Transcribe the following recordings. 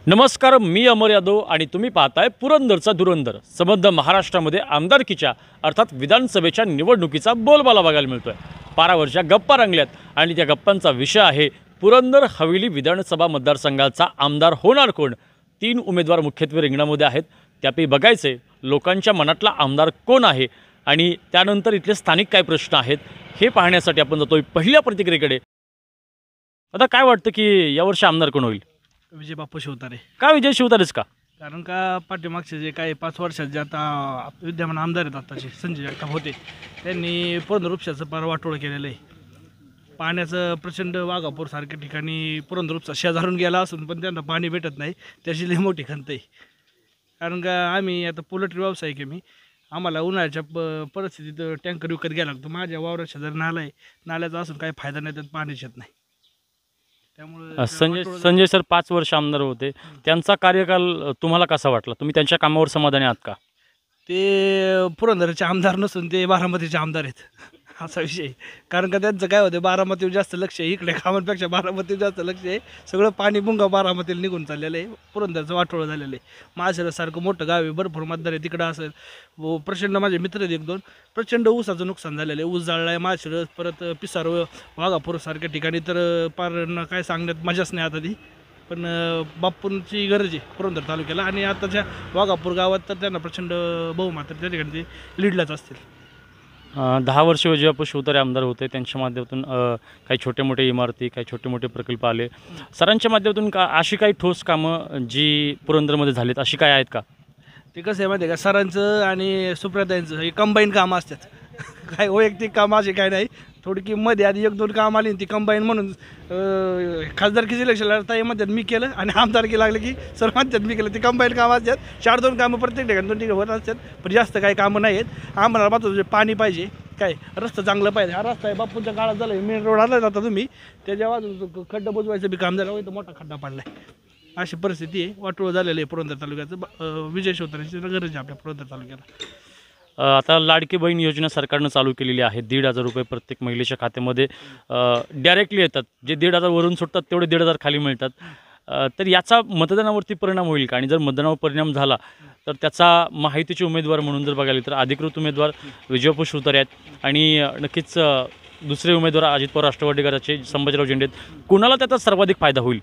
नमस्कार, मी अमर यादव आणि तुम्ही पाहताय पुरंदरचा धुरंदर. समग्र महाराष्ट्रामध्ये आमदारकीच्या अर्थात विधानसभेच्या निवडणुकीचा बोलबाला बघायला मिळतोय. पारावरच्या गप्पा रंगल्यात आणि त्या गप्पांचा विषय आहे पुरंदर हवेली विधानसभा मतदारसंघाचा आमदार होणार कोण. 3 उमेदवार मुख्यत्वे रिंगणामध्ये आहेत. त्यापैकी बघायचे लोकांच्या मनातला आमदार कोण आहे आणि त्यानंतर इथले स्थानिक काय प्रश्न आहेत हे पाहण्यासाठी आपण जातोय पहिल्या प्रतिक्रियेकडे. आता काय वाटतं की यावर्षी आमदार कोण होईल? विजय बापू शिवतारे. का विजय शिवतारेच का? कारण का पाठीमागचे जे काही 5 वर्षात जे आता विद्यमान आमदार आहेत आताचे संजय जगताप होते, त्यांनी पुरंदर उपशाचं पार वाटोळं केलेलं आहे. पाण्याचं प्रचंड वाघापूरसारख्या ठिकाणी पुरंदर उपसा शेजारून गेला असून पण त्यांना पाणी भेटत नाही, त्याची लई मोठी खंत आहे. कारण का आम्ही आता पोल्ट्री व्यावसायिक आहे. आम्हाला उन्हाळ्याच्या परिस्थितीत टँकर विकत घ्यायला लागतो. माझ्या वावरात शेजारी नाला आहे, नाल्याचा असून काही फायदा नाही, त्यात पाणीच येत नाही. त्यामुळे संजय सर 5 वर्ष आमदार होते. त्यांचा कार्यकाल तुम्हाला कसा वाटला? तुम्ही त्यांच्या कामावर समाधानी आहात का? ते पुरंदरचे आमदार नसून ते बारामतीचे आमदार आहेत असा विषय. कारण का त्यांचं काय होतं, बारामतीवर जास्त लक्ष आहे. इकडे कामांपेक्षा बारामतीवर जास्त लक्ष आहे. सगळं पाणी बुंगा बारामतीला निघून चाललेलं आहे. पुरंदरचं वाटोळं झालेलं आहे. माळशिरससारखं मोठं गाव आहे, भरपूर मतदार आहे. तिकडं असेल प्रचंड माझे मित्र आहेत 1-2, प्रचंड ऊसाचं नुकसान झालेलं आहे. ऊस जाळला आहे माळशिरस, परत पिसार वाघापूरसारख्या ठिकाणी तर पार काय सांगण्यात मजाच नाही आता ती. पण बापूंची गरज आहे पुरंदर तालुक्याला आणि आताच्या वाघापूर गावात तर त्यांना प्रचंड बहुमत त्या ठिकाणी ते लीडलाच असतील. 10 वर्ष विजयबापू शिवतारे आमदार होते. त्यांच्या माध्यमातून काही छोटे मोठे इमारती, काही छोटे मोठे प्रकल्प आले. सरांच्या माध्यमातून का अशी काही ठोस कामं जी पुरंदरमध्ये झालीत अशी काय आहेत का? ते कसं आहे माहिती आहे का, सरांचं आणि सुप्रताईंचं हे कंबाईन कामं असतात. काय वैयक्तिक कामं असे काय नाही. थोडी मध्ये आधी 1-2 कामं आली ती कंबाईन म्हणून खासदारकीची इलेक्शन लढता म्हणतात मी केलं आणि आमदारकी लागलं की सर म्हणतात मी केलं. ती कंबाईन कामं असतात. 4-2 कामं प्रत्येक ठिकाणी 2 ठिकाणी होत असतात, पण जास्त काही कामं नाही आहेत. आम्हाला मात्र पाणी पाहिजे, काय रस्ता चांगलं पाहिजे. हा रस्ता आहे बापूंच्या काळात झाला, मेन रोड आला जाता तुम्ही त्याच्या बाजून खड्डा बुजवायचं बी काम झालं, इथं मोठा खड्डा पडला आहे. अशी परिस्थिती आहे. वाटोळं झालेलं आहे पुरंदर तालुक्याचं. विजय शिवतारेची गरज आहे आपल्या पुरंदर तालुक्याला. आता लाडकी बहीण योजना सरकारनं चालू केलेली आहे. 1,500 रुपये प्रत्येक महिलेच्या खात्यामध्ये डायरेक्टली येतात. जे 1,500 वरून सुटतात तेवढे 1,500 खाली मिळतात. तर याचा मतदानावरती परिणाम होईल का? आणि जर मतदानावर परिणाम झाला तर त्याचा महायुतीचे उमेदवार म्हणून जर बघायला तर अधिकृत उमेदवार विजयबापू शिवतारे आहेत आणि नक्कीच दुसरे उमेदवार अजित पवार राष्ट्रवादी गटाचे संभाजीराव झेंडे आहेत. कोणाला त्याचा सर्वाधिक फायदा होईल?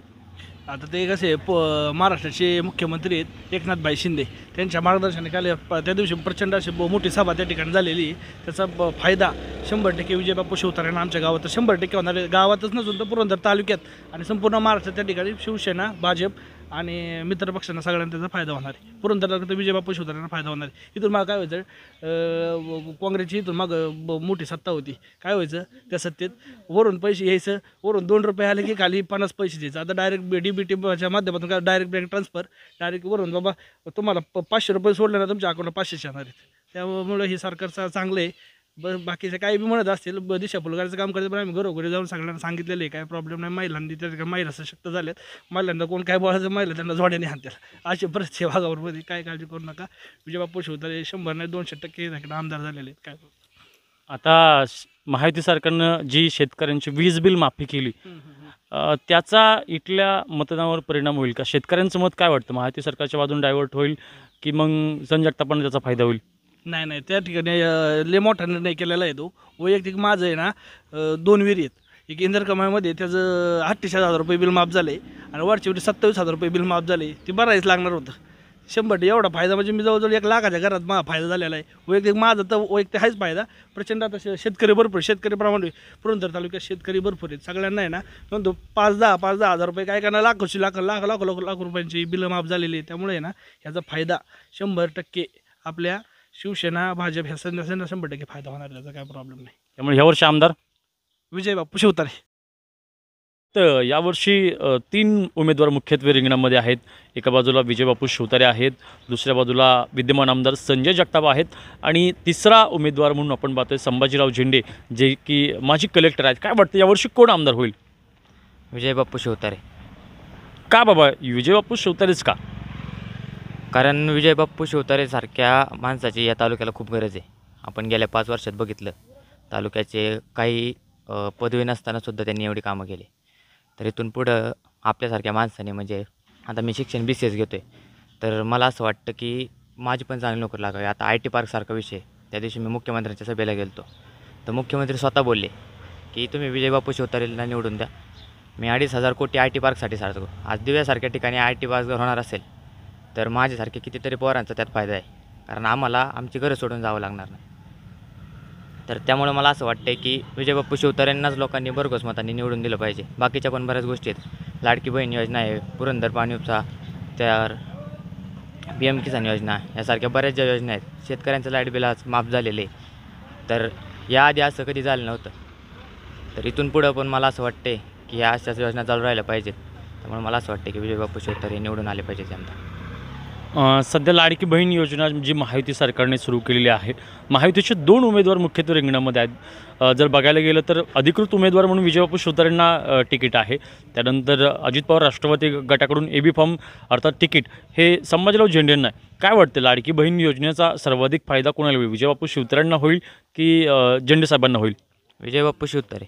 आता ते कसे महाराष्ट्राचे मुख्यमंत्री आहेत एकनाथभाई शिंदे, त्यांच्या मार्गदर्शनाखाली त्या दिवशी प्रचंड अशी मोठी सभा त्या ठिकाणी झालेली. त्याचा फायदा 100% विजयबापू शिवतारेंना आमच्या गावात 100% होणार आहे. गावातच नसून तर पुरंदर तालुक्यात आणि संपूर्ण महाराष्ट्रात त्या ठिकाणी शिवसेना, भाजप आणि मित्रपक्षांना सगळ्यांना त्याचा फायदा होणार आहे. पुरंदर तालुक्यात विजयबापू शिवतारेंना फायदा होणार आहे. इथून मागं काय व्हायचं, काँग्रेसची इथून मागं मोठी सत्ता होती. काय व्हायचं त्या सत्तेत, वरून पैसे यायचं, वरून 2 रुपये आले की खाली 50 पैसे द्यायचं. आता डायरेक्ट DBTच्या माध्यमातून काय डायरेक्ट बँक ट्रान्सफर, डायरेक्ट वरून बाबा तुम्हाला 500 रुपये सोडले ना तुमच्या अकाउंटला 500 येणार आहेत. त्यामुळे हे सरकारचं चांगलं आहे. बाकीचं काही बी म्हणत असतील दिशाभूल करायचं काम करते, पण आम्ही घरोघरी जाऊन सगळ्यांना सांगितलेलं आहे काय प्रॉब्लेम नाही. महिलांनी त्या महिला सशक्त झाल्यात. महिलांना कोण काय बोलायचं, महिला त्यांना जोड्याने हाणतील अशी परिस्थिती वाघावरमध्ये. काय काळजी करू नका. विजयबापू शिवतारे 100 नाही 200% आमदार झालेले आहेत. काय आता महायुती सरकारनं जी शेतकऱ्यांची वीज बिल माफी केली त्याचा इथल्या मतदानावर परिणाम होईल का? शेतकऱ्यांचं मत काय वाटतं? महायुती सरकारच्या बाजून डायव्हर्ट होईल की मग संजय जगतापांना त्याचा फायदा होईल? नाही, त्या ठिकाणी लय मोठा निर्णय केलेला आहे तो. वैयक्तिक माझं आहे ना 2 विहिरी आहेत. एक इंदरकमाईमध्ये त्याचं 38,000 रुपये बिल माफ झालं आहे आणि वरची 27,000 रुपये बिल माफ झाले. ती भरायच लागणार होतं. 100% एवढा फायदा म्हणजे मी जवळजवळ 1 लाखाच्या घरात माझा फायदा झालेला आहे. वैयक्तिक माझा तर वैयक्तिक आहेच फायदा. प्रचंड आता शेतकरी भरपूर, शेतकरी प्रमाणे पुरंदर तालुक्यात शेतकरी भरपूर आहेत. सगळ्यांना आहे ना म्हणतो 5-10 हजार रुपये, काय करणार लाख रुपयांची बिलं माफ झालेली आहे. त्यामुळे आहे ना ह्याचा फायदा 100% आपल्या शिवसेना, भाजप ह्या संघटनांना 100% फायदा होणार. त्याचा काय प्रॉब्लेम नाही. त्यामुळे यावर्षी आमदार विजयबापू शिवतारे. तर यावर्षी 3 उमेदवार मुख्यत्वे रिंगणामध्ये आहेत. एका बाजूला विजयबापू शिवतारे आहेत, दुसऱ्या बाजूला विद्यमान आमदार संजय जगताप आहेत आणि तिसरा उमेदवार म्हणून आपण पाहतोय संभाजीराव झेंडे, जे की माजी कलेक्टर आहेत. काय वाटतं यावर्षी कोण आमदार होईल? विजयबापू शिवतारे. का बाबा विजयबापू शिवतारेच का? कारण विजयबापू शिवतारेसारख्या माणसाची या तालुक्याला खूप गरज आहे. आपण गेल्या 5 वर्षात बघितलं तालुक्याचे काही पदवी नसतानासुद्धा त्यांनी एवढी कामं केली. तर इथून पुढं आपल्यासारख्या माणसाने म्हणजे आता मी शिक्षण BCS घेतो आहे, तर मला असं वाटतं की माझी पण चांगली नोकरी लागावी. आता IT पार्कसारखा विषय, त्या दिवशी मी मुख्यमंत्र्यांच्या सभेला गेलो तर मुख्यमंत्री स्वतः बोलले की तुम्ही विजय बापू शिवतारेला निवडून द्या. मी 2,500 कोटी IT पार्कसाठी सारतो. आज दिव्यासारख्या ठिकाणी IT पार्क जर होणार असेल तर माझ्यासारखे कितीतरी पोरांचा त्यात फायदा आहे, कारण आम्हाला आमची घरं सोडून जावं लागणार नाही. तर त्यामुळे मला असं वाटतं की विजय बापू शिवतारेंनाच लोकांनी भरघोस मतांनी निवडून दिलं पाहिजे. बाकीच्या पण बऱ्याच गोष्टी आहेत, लाडकी बहीण योजना आहे, पुरंदर पाणी उपसा, तर PM किसान योजना यासारख्या बऱ्याच ज्या योजना आहेत. शेतकऱ्यांचं लाईट बिल आज माफ झालेले, तर याआधी असं कधी झालं नव्हतं. तर इथून पुढं पण मला असं वाटते की ह्या अशाच योजना चालू राहिल्या पाहिजेत. त्यामुळे मला असं वाटतं की विजय बापू शिवतारे निवडून आले पाहिजेत यंदा. सध्या लाडकी बहीण योजना जी महायुती सरकारने सुरू केलेली आहे, महायुतीचे 2 उमेदवार मुख्यत्वे रिंगणामध्ये आहेत. जर बघायला गेलं तर अधिकृत उमेदवार म्हणून विजय बापू शिवतारेंना तिकीट आहे. त्यानंतर अजित पवार राष्ट्रवादी गटाकडून AB फॉर्म अर्थात तिकीट हे संभाजीराव झेंडेंना आहे. काय वाटतं, लाडकी बहीण योजनेचा सर्वाधिक फायदा कोणाला होईल? विजय बापू शिवतारेंना होईल की झेंडे साहेबांना होईल? विजय बापू शिवतारे,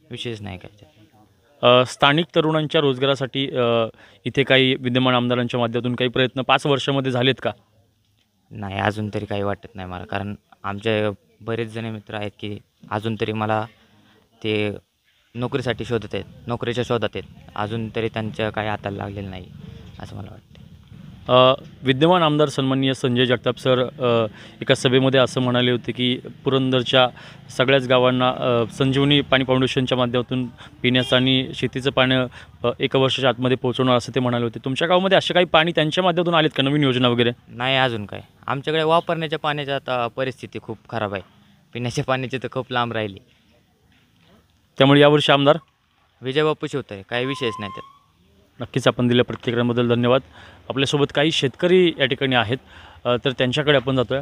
विशेष नाही काय. स्थानिक तरुणांच्या रोजगारासाठी इथे काही विद्यमान आमदारांच्या माध्यमातून काही प्रयत्न 5 वर्षामध्ये झालेत का? नाही, अजून तरी काही वाटत नाही मला, कारण आमचे बरेच जण मित्र आहेत की अजून तरी मला ते नोकरीसाठी शोधत आहेत, नोकरीच्या शोधात आहेत. अजून तरी त्यांच्या काही हाताला लागलेलं नाही असं मला वाटतं. विद्यमान आमदार सन्माननीय संजय जगताप सर एका सभेमध्ये असं म्हणाले होते की पुरंदरच्या सगळ्याच गावांना संजीवनी पाणी फाउंडेशनच्या माध्यमातून पिण्याचं आणि शेतीचं पाणी 1 वर्षाच्या आतमध्ये पोहोचवणार असं ते म्हणाले होते. तुमच्या गावामध्ये असे काही पाणी त्यांच्या माध्यमातून आलेत का, नवीन योजना वगैरे? नाही, अजून काय. आमच्याकडे वापरण्याच्या पाण्याची आता परिस्थिती खूप खराब आहे, पिण्याच्या पाण्याची तर खूप लांब राहिली. त्यामुळे यावर्षी आमदार विजय बापू शिवतारे, काही विषयच नाही त्यात. नक्कीच आपण दिल्या प्रतिक्रियांबद्दल धन्यवाद. आपल्यासोबत काही शेतकरी या ठिकाणी आहेत, तर त्यांच्याकडे आपण जातोय.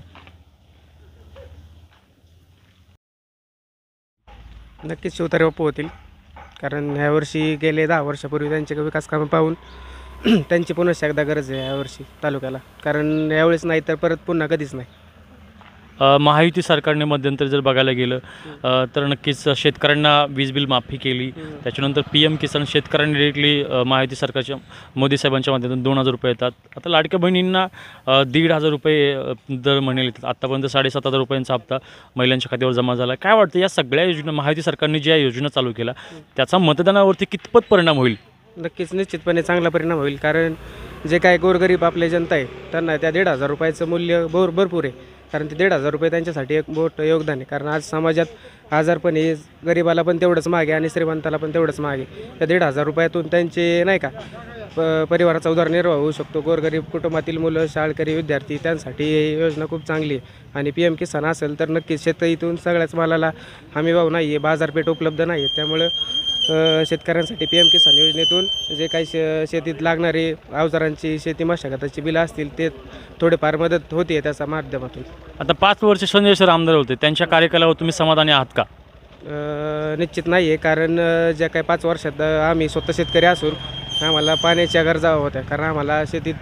नक्कीच शिवतारे बापू होतील, कारण ह्यावर्षी गेले 10 वर्षापूर्वी त्यांचे विकास कामं पाहून त्यांची पुन्हा एकदा गरज आहे यावर्षी तालुक्याला, कारण यावेळेस नाही तर परत पुन्हा कधीच नाही. महायुती सरकारने मध्यंतरी जर बघायला गेलं तर नक्कीच शेतकऱ्यांना वीज बिल माफी केली. त्याच्यानंतर PM किसान शेतकऱ्यांनी डायरेक्टली महायुती सरकारच्या मोदी साहेबांच्या माध्यमातून 2,000 रुपये येतात. आता लाडक्या बहिणींना 1,500 रुपये दर महिन्याला येतात. आत्तापर्यंत 7,500 रुपयांचा हप्ता महिलांच्या खात्यावर जमा झाला. काय वाटतं, या सगळ्या योजना महायुती सरकारने ज्या योजना चालू केल्या त्याचा मतदानावरती कितपत परिणाम होईल? नक्कीच निश्चितपणे चांगला परिणाम होईल, कारण जे काय गोरगरीब आपले जनता आहे त्यांना त्या 1,500 रुपयाचं मूल्य भरपूर आहे. कारण ते 1,500 रुपये त्यांच्यासाठी एक मोठं योगदान आहे, कारण आज समाजात आजारपण हे गरिबाला पण तेवढंच मागे आणि श्रीमंताला पण तेवढंच मागे. त्या 1,500 रुपयातून त्यांचे नाही का परिवाराचा उदरनिर्वाह होऊ शकतो. गोरगरीब कुटुंबातील मुलं, शाळकरी विद्यार्थी त्यांसाठी ही योजना खूप चांगली आहे. आणि PM किसान असेल तर नक्कीच शेतीतून सगळ्याच मालाला हमीभाव नाही आहे, बाजारपेठ उपलब्ध नाही आहे. त्यामुळं शेतकऱ्यांसाठी PM किसान योजनेतून जे काही शेतीत लागणारी अवजारांची, शेती मशागताची बिलं असतील ते थोडेफार मदत होते त्याच्या माध्यमातून. आता 5 वर्ष संजय सर आमदार होते, त्यांच्या कार्यकालावर तुम्ही समाधानी आहात का? निश्चित नाही आहे, कारण ज्या काही 5 वर्षात आम्ही स्वतः शेतकरी असून आम्हाला पाण्याच्या गरजा होत्या, कारण आम्हाला शेतीत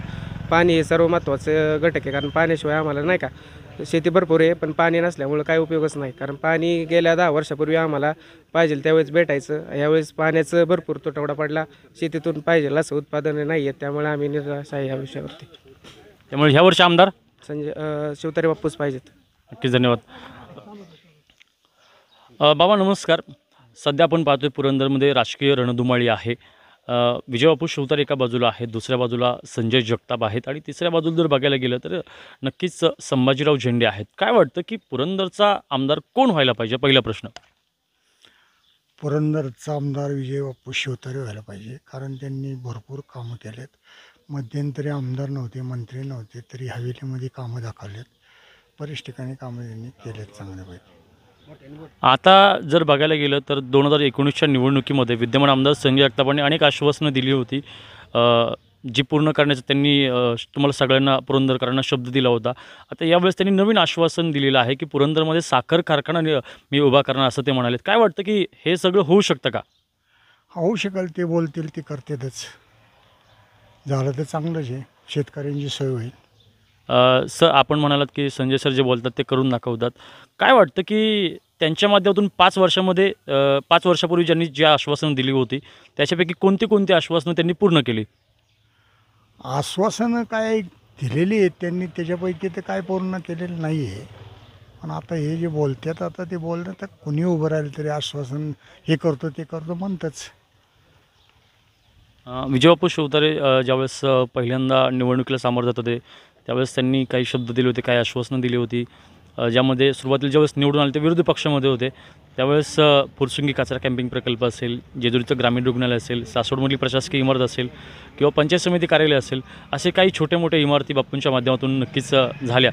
पाणी हे सर्व महत्त्वाचं घटक आहे. कारण पाण्याशिवाय आम्हाला नाही का शेती भरपूर आहे पण पाणी नसल्यामुळं काही उपयोगच नाही. कारण पाणी गेल्या 10 वर्षापूर्वी आम्हाला पाहिजे त्यावेळेस भेटायचं, यावेळेस पाण्याचं भरपूर तुटवडा पडला, शेतीतून पाहिजे असं उत्पादन नाही आहेत. त्यामुळे आम्ही निराश आहे या विषयावरती. त्यामुळे ह्या वर्षी आमदार शिवतारे बापूच पाहिजेत. नक्कीच, धन्यवाद. बाबा नमस्कार. सध्या आपण पाहतोय पुरंदरमध्ये राजकीय रणधुमाळी आहे. विजय बापू शिवतारे एका बाजूला आहेत, दुसऱ्या बाजूला संजय जगताप आहेत आणि तिसऱ्या बाजूला जर बघायला गेलं तर नक्कीच संभाजीराव झेंडे आहेत. काय वाटतं की पुरंदरचा आमदार कोण व्हायला पाहिजे? पहिला प्रश्न. पुरंदरचा आमदार विजय बापू शिवतारे व्हायला पाहिजे, कारण त्यांनी भरपूर कामं केलेत. मध्यंतरी आमदार नव्हते, मंत्री नव्हते, तरी हवेलीमध्ये कामं दाखवलेत. बरेच ठिकाणी कामं त्यांनी केलेत चांगल्यापैकी. आता जर बघायला गेलं तर 2019च्या निवडणुकीमध्ये विद्यमान आमदार संजय जगतापांनी अनेक आश्वासनं दिली होती, जी पूर्ण करण्याचं त्यांनी तुम्हाला सगळ्यांना पुरंदरकरांना शब्द दिला होता. आता यावेळेस त्यांनी नवीन आश्वासन दिलेलं आहे की पुरंदरमध्ये साखर कारखाना मी उभा करणार असं ते म्हणालेत. काय वाटतं की हे सगळं होऊ शकतं का? होऊ शकेल, ते बोलतील ते करतातच. झालं तर चांगलंच आहे, शेतकऱ्यांची सोय होईल. सर आपण म्हणालात की संजय सर जे बोलतात ते करून दाखवतात. काय वाटतं की त्यांच्या माध्यमातून 5 वर्षामध्ये 5 वर्षापूर्वी ज्यांनी जी आश्वासनं दिली होती त्याच्यापैकी कोणती आश्वासनं त्यांनी पूर्ण केली? आश्वासनं काय दिलेली आहेत त्यांनी, त्याच्यापैकी तर काय पूर्ण केलेलं नाही आहे. पण आता हे जे बोलतात, आता ते बोलणं तर कुणी उभं राहिलं तरी आश्वासन हे करतो ते करतो म्हणतंच. विजयबापू शिवतारे ज्यावेळेस पहिल्यांदा निवडणुकीला सामोरं जात होते त्यावेळेस त्यांनी काही शब्द दिले होते, काही आश्वासनं दिली होती, ज्यामध्ये सुरुवातीला ज्यावेळेस निवडून आले ते विरोधी पक्षामध्ये होते. त्यावेळेस फुरसुंगी कचरा कॅम्पिंग प्रकल्प असेल, जेजुरीचं ग्रामीण रुग्णालय असेल, सासवडमधली प्रशासकीय इमारत असेल किंवा पंचायत समिती कार्यालय असेल, असे काही छोटे मोठे इमारती बापूंच्या माध्यमातून नक्कीच झाल्या.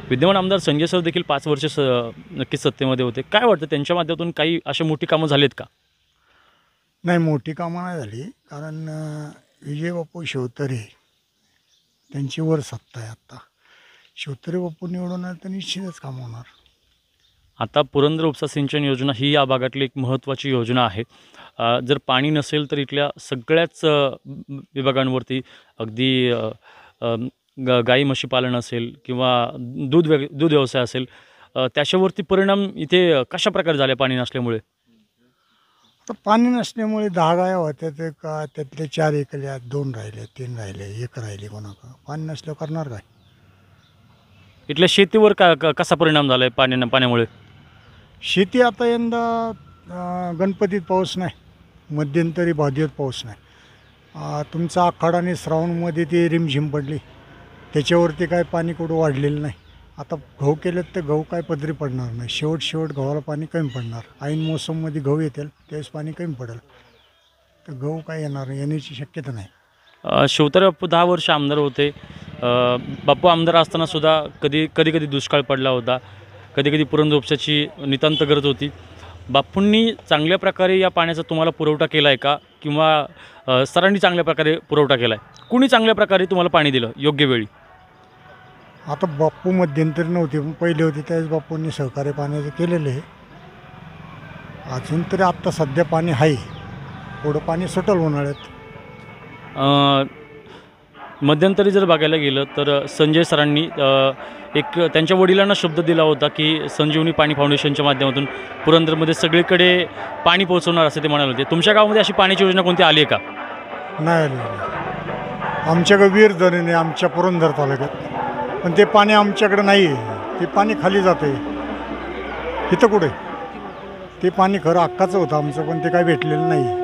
विद्यमान आमदार संजय सर देखील 5 वर्ष नक्कीच सत्तेमध्ये होते. काय वाटतं त्यांच्या माध्यमातून काही अशी मोठी कामं झालीत का? नाही, मोठी कामं नाही झाली, कारण विजयबापू शिवतारे त्यांची वर सत्ता आहे. आत्ता शिवतारे बापू निवडून आले तर निश्चितच काम होणार. आता पुरंदर उपसा सिंचन योजना ही या भागातली एक महत्त्वाची योजना आहे. जर पाणी नसेल तर इथल्या सगळ्याच विभागांवरती अगदी गाई म्हशी पालन असेल किंवा दूध व्यवसाय असेल, त्याच्यावरती परिणाम इथे कशा प्रकारे झाले पाणी नसल्यामुळे? आता पाणी नसल्यामुळे 10 गाया होत्या तर का त्यातले 4 ऐकल्या, 2 राहिले, 3 राहिले, 1 राहिली. कोणाकडं पाणी नसल्यावर करणार काय? इथल्या शेतीवर कसा परिणाम झाला आहे पाण्यामुळे? शेती आता यंदा गणपतीत पाऊस नाही, मध्यंतरी भाद्यात पाऊस नाही. तुमचा आखाड आणि श्रावणमध्ये ती रिमझिम पडली, त्याच्यावरती काय पाणी कुठं वाढलेलं नाही. आता गहू केलेत तर गहू काय पदरी पडणार नाही. शेवट गव्हाला पाणी कमी पडणार. ऐन मोसममध्ये गहू येतील त्यावेळेस पाणी कमी पडेल, तर गहू काय येण्याची शक्यता नाही. शिवतारे बापू 10 वर्ष आमदार होते. बापू आमदार असताना सुद्धा कधी दुष्काळ पडला होता, कधी पुरंदर उपसाची नितांत गरज होती. बापूंनी चांगल्या प्रकारे या पाण्याचा तुम्हाला पुरवठा केला आहे का, किंवा सरांनी चांगल्या प्रकारे पुरवठा केला आहे? कुणी चांगल्या प्रकारे तुम्हाला पाणी दिलं योग्य वेळी? आता बापू मध्यंतरी नव्हते, पण पहिले होते त्यावेळेस बापूंनी सहकार्य पाण्याचं केलेलं आहे. अजून तरी आत्ता सध्या पाणी आहे, पुढं पाणी सुटेल उन्हाळ्यात. मध्यंतरी जर बघायला गेलं तर संजय सरांनी एक त्यांच्या वडिलांना शब्द दिला होता की संजीवनी पाणी फाउंडेशनच्या माध्यमातून पुरंदरमध्ये सगळीकडे पाणी पोहोचवणार असे ते म्हणाले होते. तुमच्या गावामध्ये अशी पाण्याची योजना कोणती आली आहे का? नाही आली. आमच्याकडे वीर धरण आहे आमच्या पुरंदर तालुक्यात, पण ते पाणी आमच्याकडे नाही आहे. ते पाणी खाली जातं आहे. इथं कुठे ते पाणी खरं हक्काचं होतं आमचं, पण ते काही भेटलेलं नाही.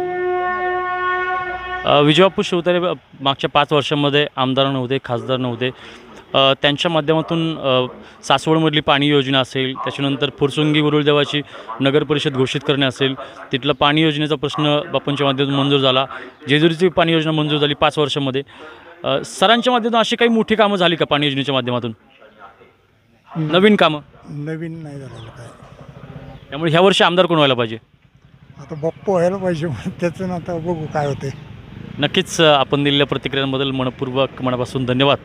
विजयबापू शिवतारे मागच्या 5 वर्षांमध्ये आमदार नव्हते, खासदार नव्हते. त्यांच्या माध्यमातून सासवडमधली पाणी योजना असेल, त्याच्यानंतर फुरसुंगी गुरुळदेवाची नगर परिषद घोषित करणे असेल, तिथलं पाणी योजनेचा प्रश्न बापूंच्या माध्यमातून मंजूर झाला. जेजुरीची पाणी योजना मंजूर झाली 5 वर्षांमध्ये. सरांच्या माध्यमातून अशी काही मोठी कामं झाली का पाणी योजनेच्या माध्यमातून? नवीन कामं नवीन नाही झालेलं काय. त्यामुळे ह्या वर्षी आमदार कोण व्हायला पाहिजे? आता बाप्पू व्हायला पाहिजे, त्याचं आता बघू काय होते. नक्कीच आपण दिलेल्या प्रतिक्रियांबद्दल मनापासून धन्यवाद.